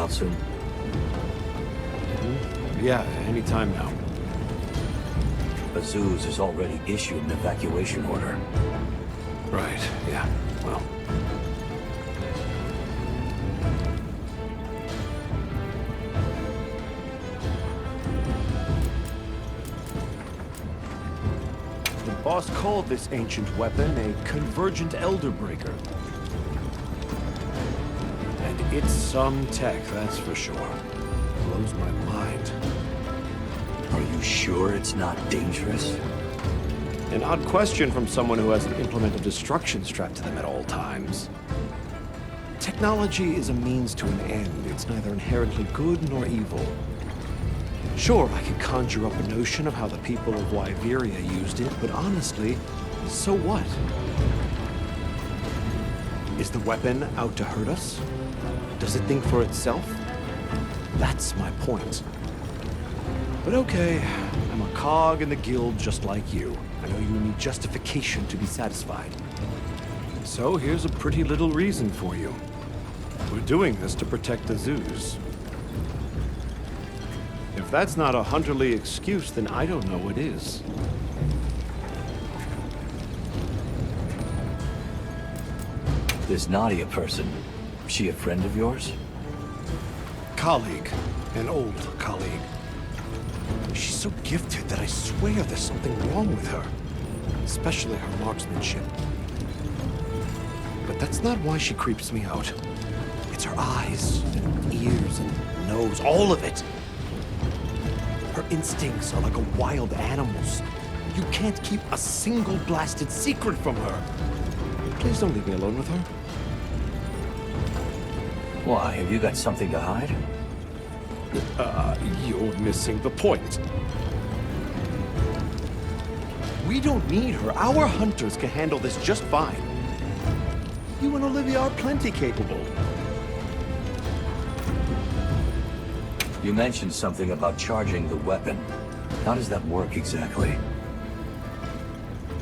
out soon? Yeah, anytime now. Gogmazios has already issued an evacuation order. Right, yeah, well. The boss called this ancient weapon a convergent elder breaker. And it's some tech, that's for sure. Blows my mind. Are you sure it's not dangerous? An odd question from someone who has an implement of destruction strapped to them at all times. Technology is a means to an end. It's neither inherently good nor evil. Sure, I could conjure up a notion of how the people of Wyveria used it, but honestly, so what? Is the weapon out to hurt us? Does it think for itself? That's my point. But okay, I'm a cog in the guild just like you. I know you need justification to be satisfied. So here's a pretty little reason for you. We're doing this to protect the zoos. If that's not a hunterly excuse, then I don't know what is. This Nadia person, she a friend of yours? Colleague. An old colleague. She's so gifted that I swear there's something wrong with her. Especially her marksmanship. But that's not why she creeps me out. It's her eyes, and ears, and nose, all of it. Her instincts are like a wild animal's. You can't keep a single blasted secret from her. Please don't leave me alone with her. Why, have you got something to hide? You're missing the point. We don't need her. Our hunters can handle this just fine. You and Olivia are plenty capable. You mentioned something about charging the weapon. How does that work exactly?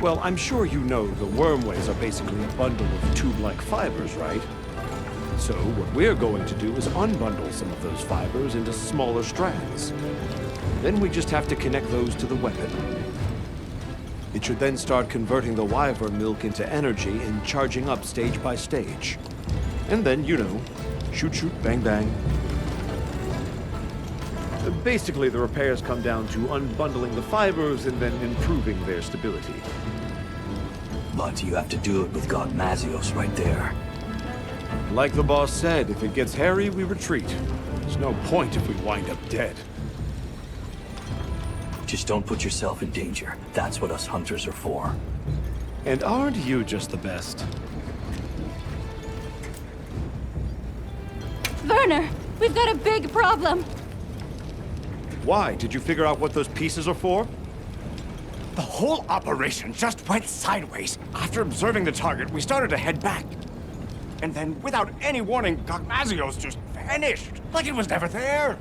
Well, I'm sure you know the wormways are basically a bundle of tube-like fibers, right? So what we're going to do is unbundle some of those fibers into smaller strands. Then we just have to connect those to the weapon. It should then start converting the wyvern milk into energy and charging up stage by stage. And then, you know, shoot, shoot, bang, bang. Basically, the repairs come down to unbundling the fibers and then improving their stability. But you have to do it with Gogmazios right there. Like the boss said, if it gets hairy, we retreat. There's no point if we wind up dead. Just don't put yourself in danger. That's what us hunters are for. And aren't you just the best? Werner, we've got a big problem. Why? Did you figure out what those pieces are for? The whole operation just went sideways. After observing the target, we started to head back. And then, without any warning, Gogmazios just vanished. Like it was never there.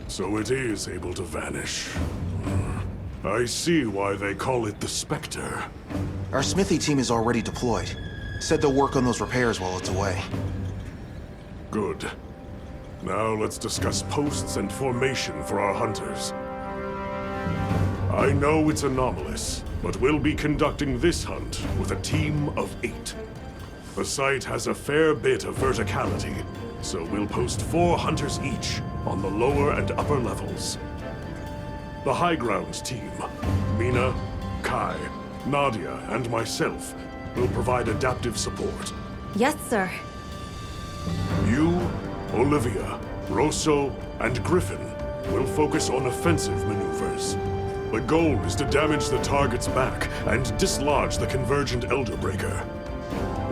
So it is able to vanish. I see why they call it the Spectre. Our smithy team is already deployed. Said they'll work on those repairs while it's away. Good. Now let's discuss posts and formation for our hunters. I know it's anomalous, but we'll be conducting this hunt with a team of 8. The site has a fair bit of verticality, so we'll post 4 hunters each on the lower and upper levels. The high ground team, Mina, Kai, Nadia, and myself, will provide adaptive support. Yes, sir. You, Olivia, Rosso, and Griffin will focus on offensive maneuvers. The goal is to damage the target's back and dislodge the convergent Elder Breaker.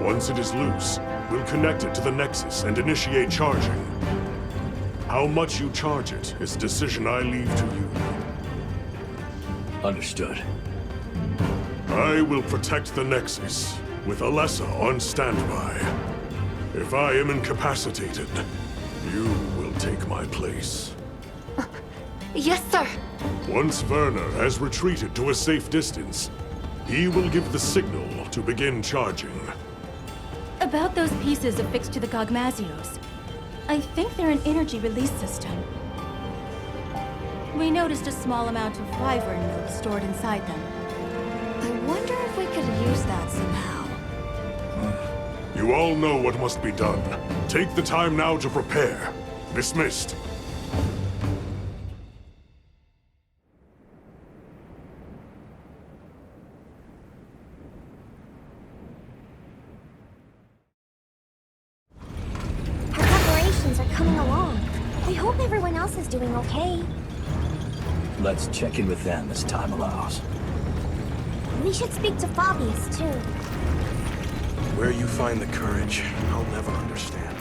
Once it is loose, we'll connect it to the Nexus and initiate charging. How much you charge it is a decision I leave to you. Understood. I will protect the Nexus, with Alessa on standby. If I am incapacitated, you will take my place. Yes, sir. Once Werner has retreated to a safe distance, He will give the signal to begin charging. About those pieces affixed to the Gogmazios. I think they're an energy release system. We noticed a small amount of fiber nodes stored inside them. I wonder if we could use that somehow. You all know what must be done. Take the time now to prepare. Dismissed. Our preparations are coming along. I hope everyone else is doing okay. Let's check in with them as time allows. We should speak to Fabius, too. Where you find the courage, I'll never understand.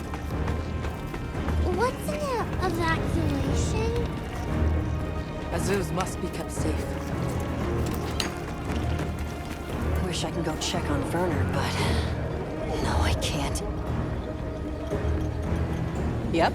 What's an evacuation? Azuz must be kept safe. Wish I could go check on Werner, but... no, I can't. Yep.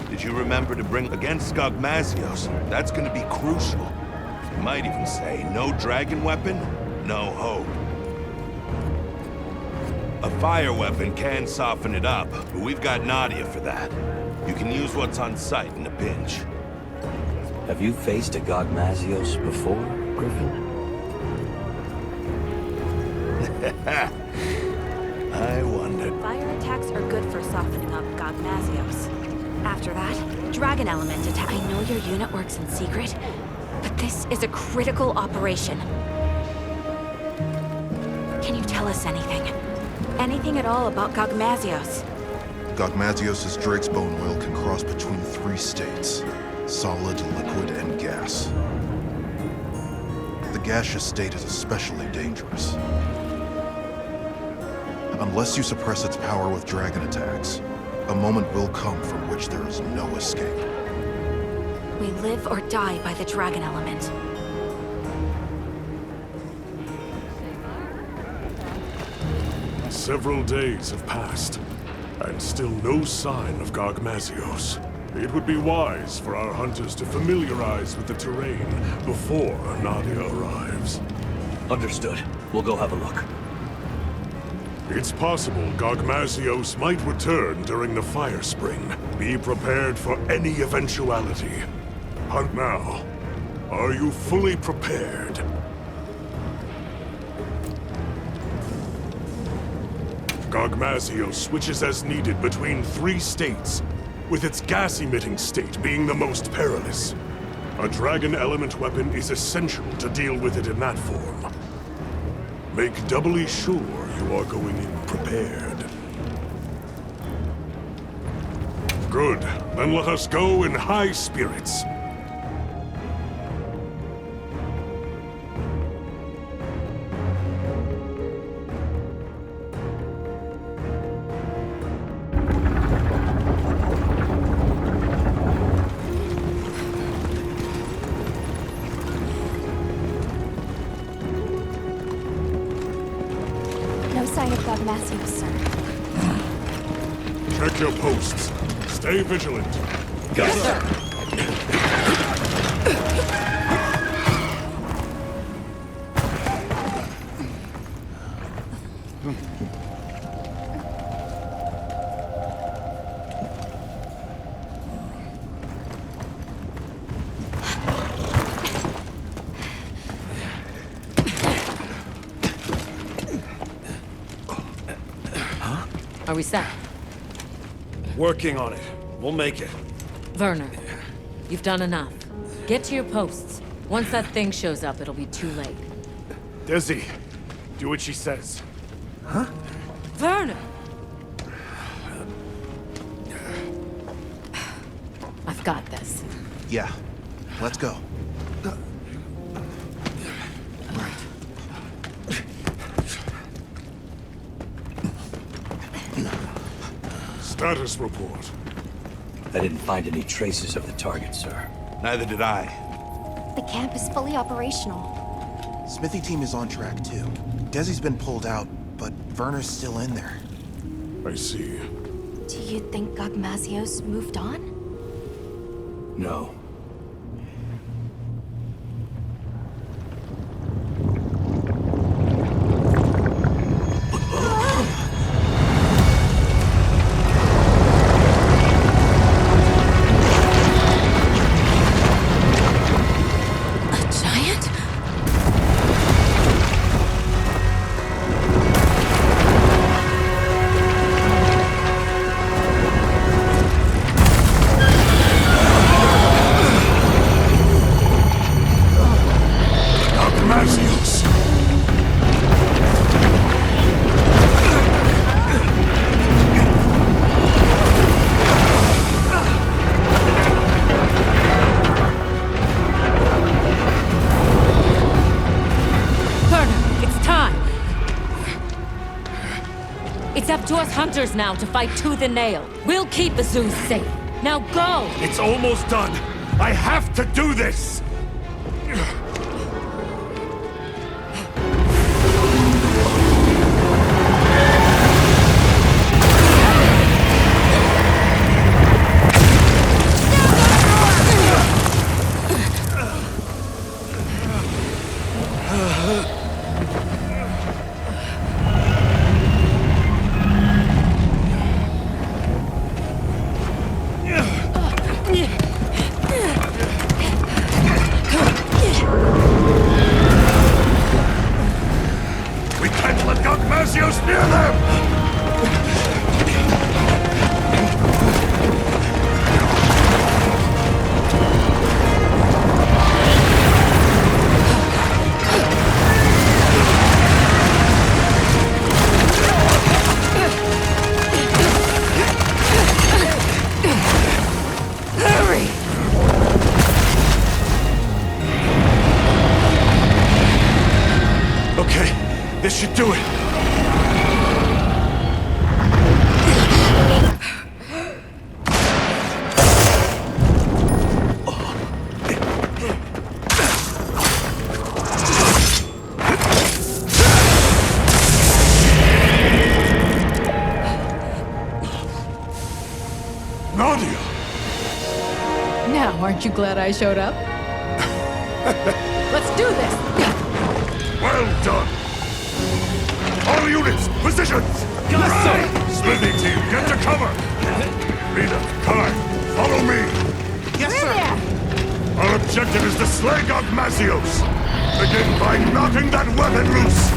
Did you remember to bring against Gogmazios? That's gonna be crucial. You might even say, no dragon weapon, no hope. A fire weapon can soften it up, but we've got Nadia for that. You can use what's on site in a pinch. Have you faced a Gogmazios before, Griffin? I wondered. Fire attacks are good for softening up Gogmazios. After that, dragon element attack. I know your unit works in secret, but this is a critical operation. Can you tell us anything? Anything at all about Gogmazios? Gogmazios' Drake's bone will can cross between 3 states: solid, liquid, and gas. The gaseous state is especially dangerous. Unless you suppress its power with dragon attacks, a moment will come from which there is no escape. We live or die by the dragon element. Several days have passed, and still no sign of Gogmazios. It would be wise for our hunters to familiarize with the terrain before Nadia arrives. Understood. We'll go have a look. It's possible Gogmazios might return during the fire spring. Be prepared for any eventuality. Hunt now. Are you fully prepared? Gogmazios switches as needed between 3 states, with its gas-emitting state being the most perilous. A dragon element weapon is essential to deal with it in that form. Make doubly sure you are going in prepared. Good. Then let us go in high spirits. No sign of Gogmazios, sir. Check your posts. Stay vigilant. Yes, sir. Are we set? Working on it. We'll make it. Werner, you've done enough. Get to your posts. Once that thing shows up, it'll be too late. Dizzy, do what she says. Werner! I've got this. Yeah, let's go. Status report. I didn't find any traces of the target, sir. Neither did I. the camp is fully operational. Smithy team is on track too. Desi's been pulled out, but Werner's still in there. I see. Do you think Gogmazios moved on? No. It's up to us hunters now to fight tooth and nail. We'll keep Azuz safe. Now go! It's almost done. I have to do this! We can't let Gogmazios near them! Okay, this should do it. Nadia! Now, aren't you glad I showed up? Let's do this! Well done! All units, positions! Yes, sir! Smithy team, get to cover! Rita, Kai, follow me! Yes, sir! Our objective is to slay Gogmazios! Begin by knocking that weapon loose!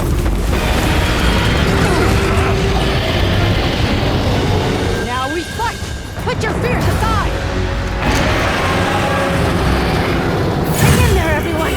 Now we fight! Put your fears aside! Hang in there, everyone!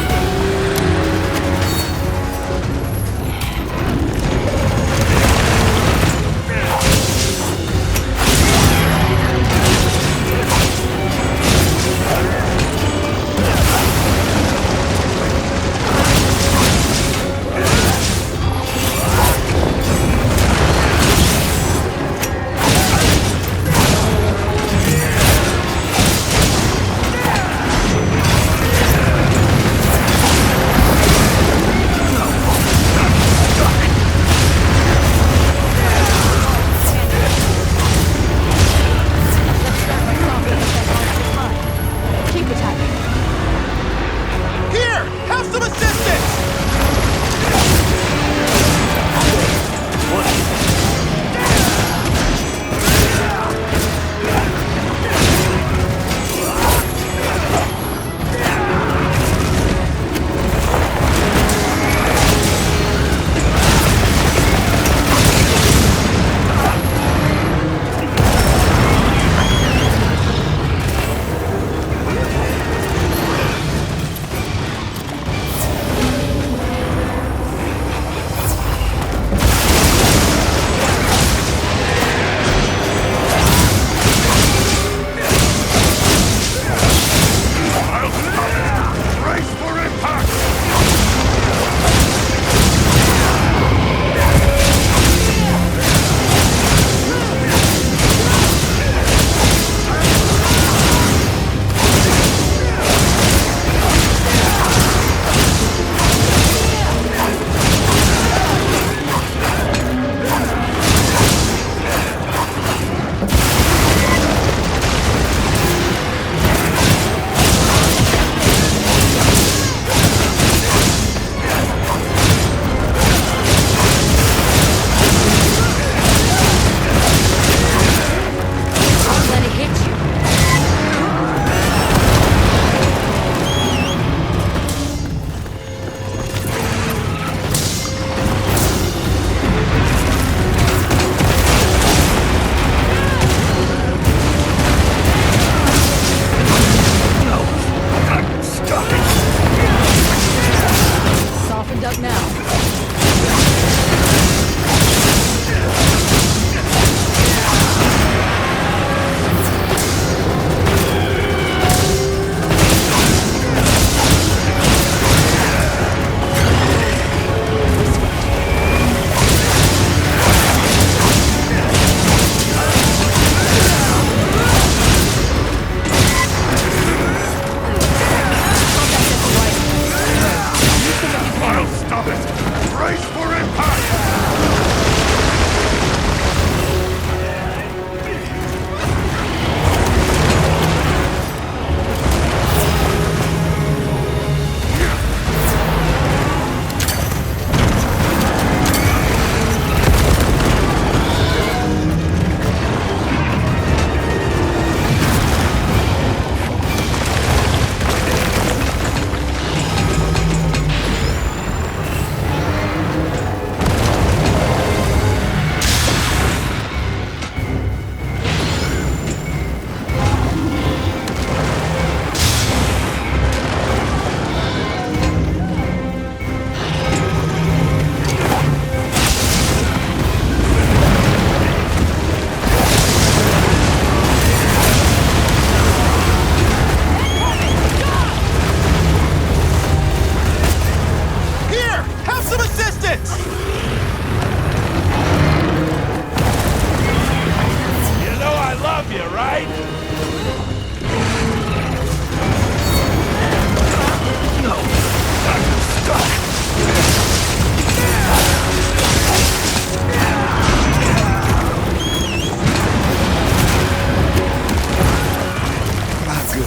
Hey,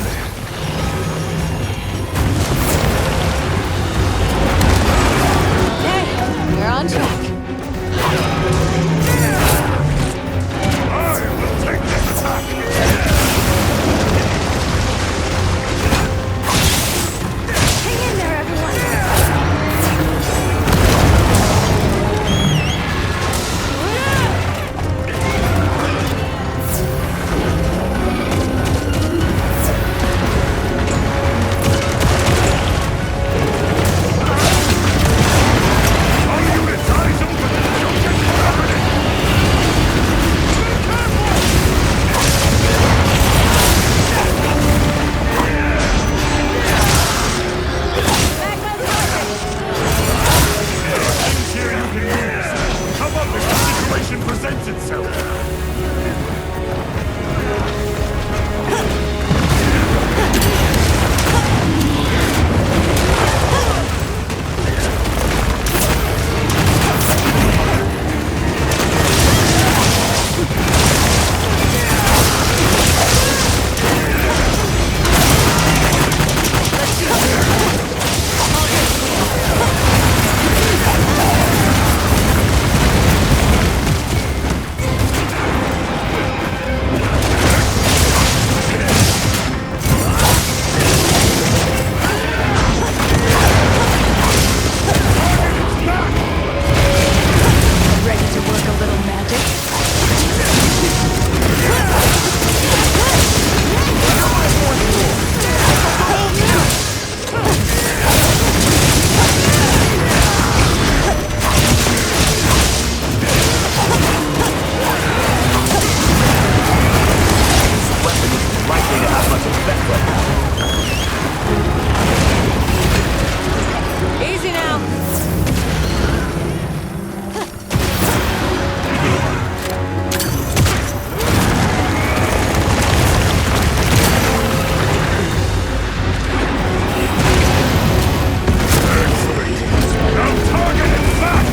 we're on track. I will take this attack! Hang in there, everyone! Come up if the situation presents itself! Ready to work a little magic? Likely to have much effect right now. Easy now. Now target it back!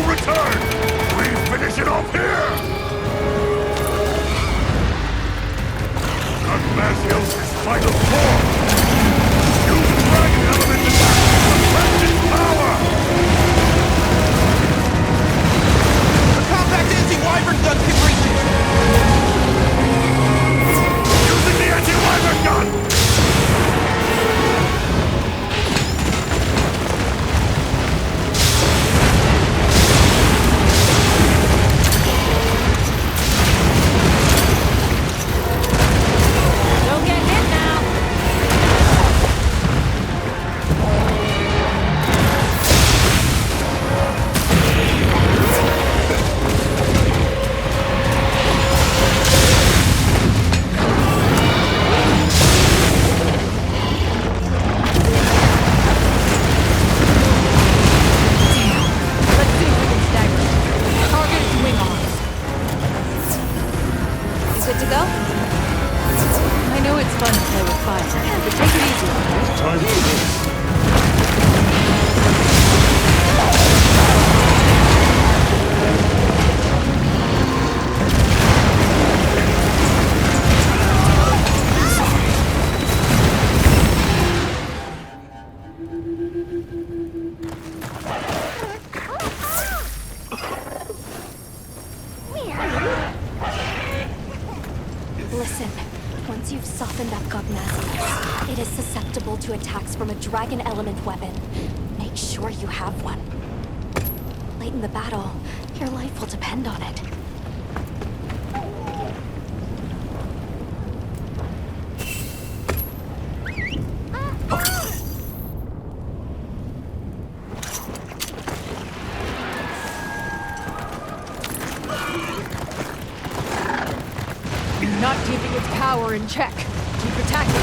return! We finish it off here! Gogmazios is final form! Use dragon element attack to suppress its power! The compact anti-wyvern gun can reach it! Using the anti-wyvern gun! Don't get hit now! Let's see if we can stagger it. Target its wing arms. You good to go? I know it's fun to play with fire, but take it easy, alright? Time for this. Listen, once you've softened up Gogmazios, it is susceptible to attacks from a dragon element weapon. Make sure you have one. Late in the battle, your life will depend on it. You're not keeping its power in check. Keep attacking it.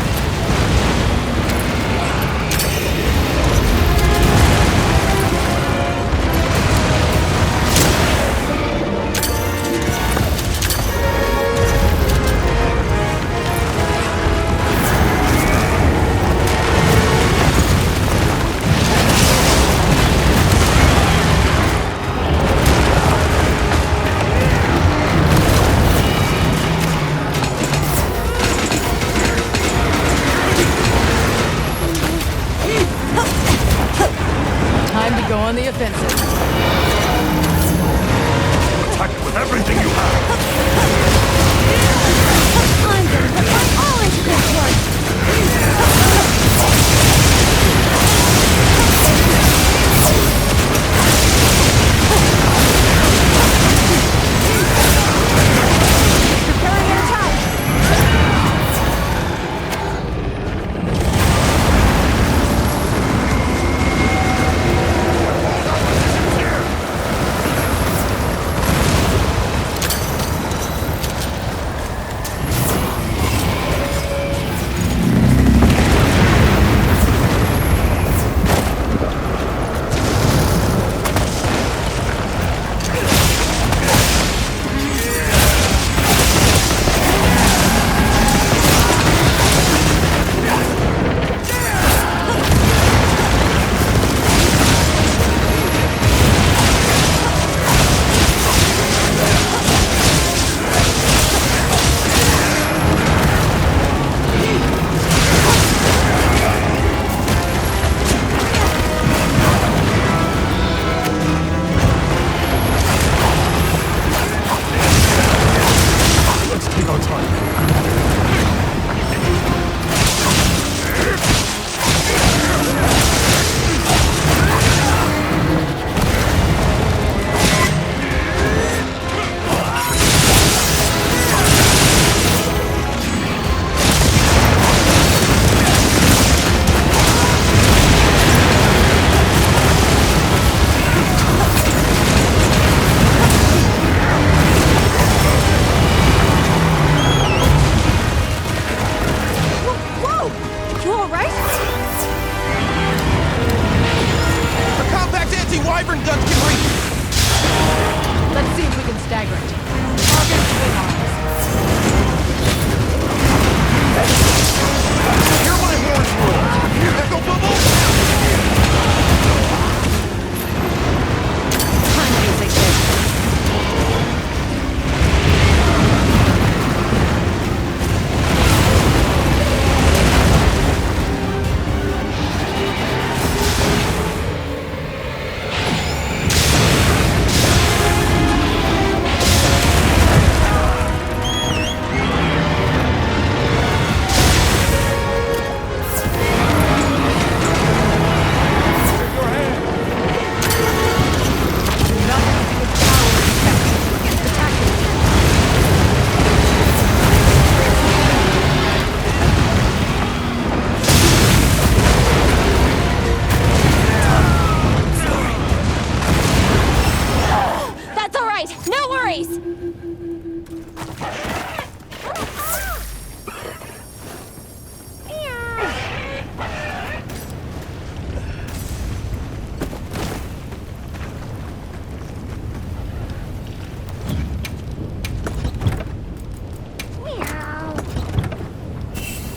right! No worries!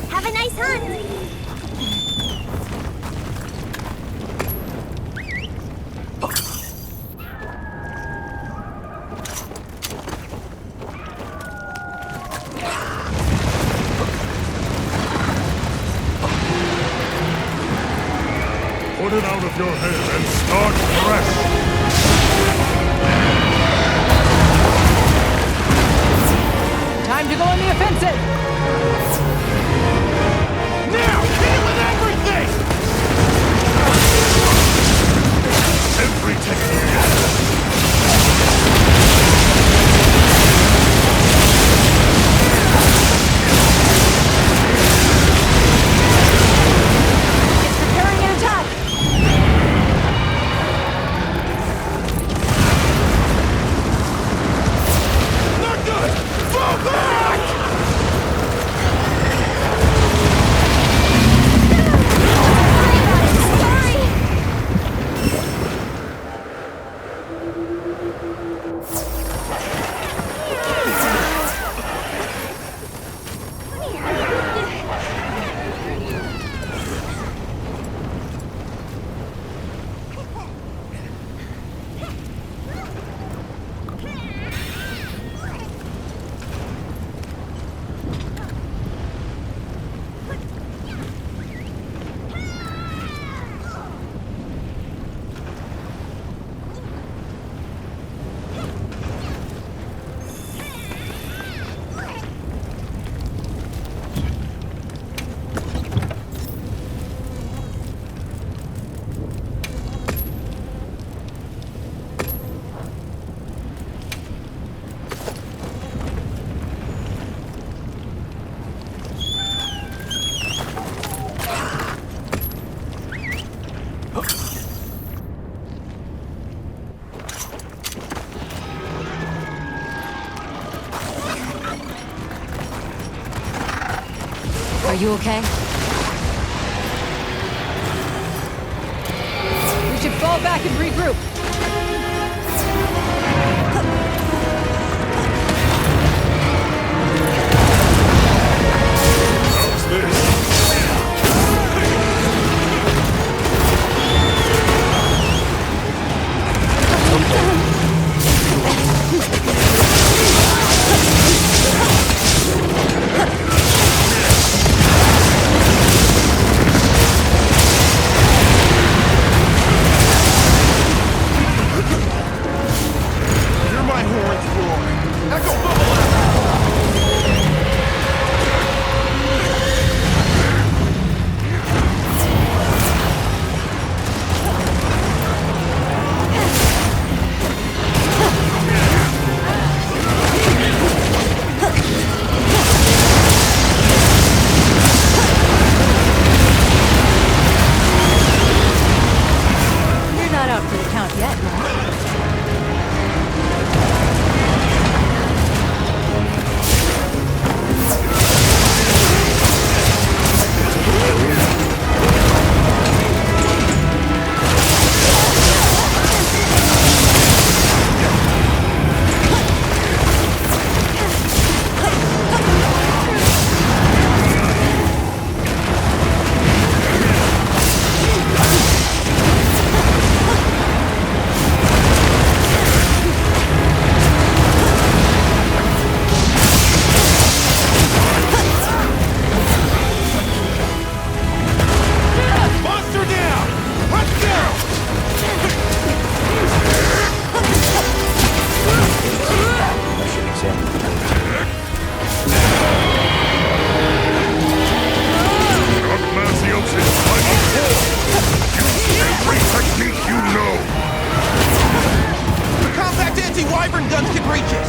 Have a nice hunt! Put it out of your head and start fresh! Time to go on the offensive! Now! Hit it with everything! Every technique! Preparing an attack! Not good! Fall back! Are you okay? We should fall back and regroup. How's this? Hear my horns roar! Echo bubble out! You're not out for the count yet, right? Monster down! Let's go! I should examine the Gogmazios is final form! Use every technique you know! The compact anti-wyvern guns can reach it!